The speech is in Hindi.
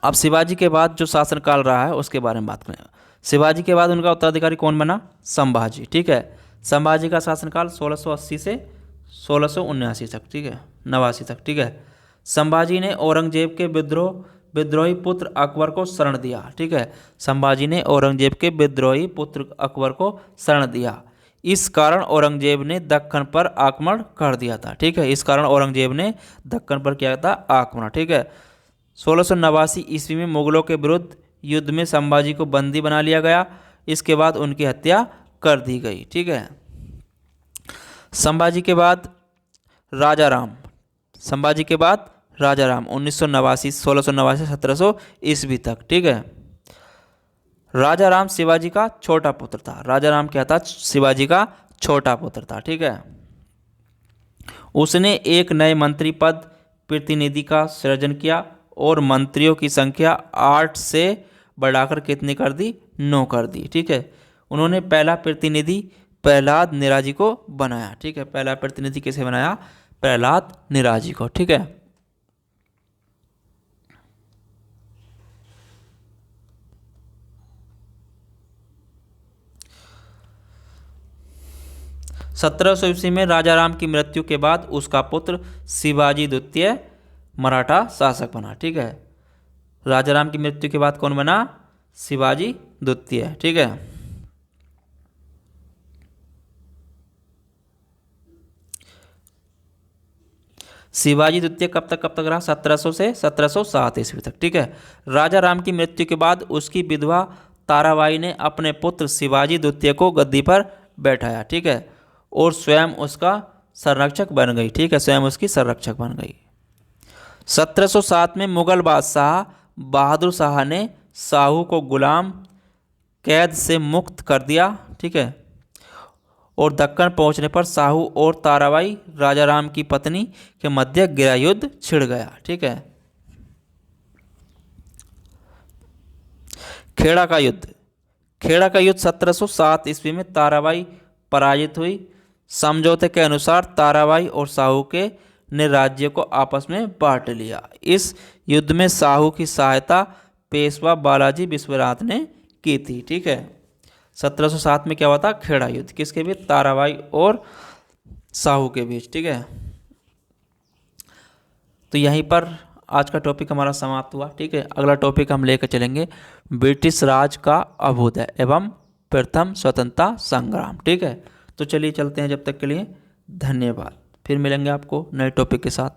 अब शिवाजी के बाद जो शासनकाल रहा है उसके बारे में बात करें। शिवाजी के बाद उनका उत्तराधिकारी कौन बना? संभाजी। ठीक है, संभाजी का शासनकाल 1680 से 1679 तक, ठीक है, 89 तक। ठीक है, संभाजी ने औरंगजेब के विद्रोही पुत्र अकबर को शरण दिया। ठीक है, संभाजी ने औरंगजेब के विद्रोही पुत्र अकबर को शरण दिया। इस कारण औरंगजेब ने दक्कन पर आक्रमण कर दिया था। ठीक है, इस कारण औरंगजेब ने दक्कन पर किया था आक्रमण। ठीक है, 1689 ईस्वी में मुगलों के विरुद्ध युद्ध में संभाजी को बंदी बना लिया गया। इसके बाद उनकी हत्या कर दी गई। ठीक है, संभाजी के बाद राजा राम। संभाजी के बाद राजा राम 1989 1689 1700 ईस्वी तक। ठीक है, राजा राम शिवाजी का छोटा पुत्र था। राजा राम क्या था? शिवाजी का छोटा पुत्र था। ठीक है, उसने एक नए मंत्री पद प्रतिनिधि का सृजन किया और मंत्रियों की संख्या 8 से बढ़ाकर कितनी कर दी? 9 कर दी। ठीक है, उन्होंने पहला प्रतिनिधि प्रहलाद निराजी को बनाया। ठीक है, पहला प्रतिनिधि किसे बनाया? प्रहलाद निराजी को। ठीक है, सत्रह सौ ईस्वी में राजा राम की मृत्यु के बाद उसका पुत्र शिवाजी द्वितीय मराठा शासक बना। ठीक है, राजा राम की मृत्यु के बाद कौन बना? शिवाजी द्वितीय। ठीक है, शिवाजी द्वितीय कब तक रहा? 1700 से 1707 ईस्वी तक। ठीक है, राजा राम की मृत्यु के बाद उसकी विधवा ताराबाई ने अपने पुत्र शिवाजी द्वितीय को गद्दी पर बैठाया। ठीक है, और स्वयं उसका संरक्षक बन गई। ठीक है, स्वयं उसकी संरक्षक बन गई। 1707 में मुगल बादशाह बहादुर शाह ने शाहू को गुलाम कैद से मुक्त कर दिया। ठीक है, और दक्कन पहुंचने पर शाहू और ताराबाई राजा राम की पत्नी के मध्य गृह युद्ध छिड़ गया। ठीक है, खेड़ा का युद्ध। खेड़ा का युद्ध 1707 ईस्वी में ताराबाई पराजित हुई। समझौते के अनुसार ताराबाई और शाहू के ने राज्य को आपस में बांट लिया। इस युद्ध में शाहू की सहायता पेशवा बालाजी विश्वनाथ ने की थी। ठीक है, 1707 में क्या हुआ था? खेड़ा युद्ध। किसके बीच? ताराबाई और शाहू के बीच। ठीक है, तो यहीं पर आज का टॉपिक हमारा समाप्त हुआ। ठीक है, अगला टॉपिक हम लेकर चलेंगे ब्रिटिश राज का अभ्युदय एवं प्रथम स्वतंत्रता संग्राम। ठीक है, तो चलिए चलते हैं। जब तक के लिए धन्यवाद। फिर मिलेंगे आपको नए टॉपिक के साथ।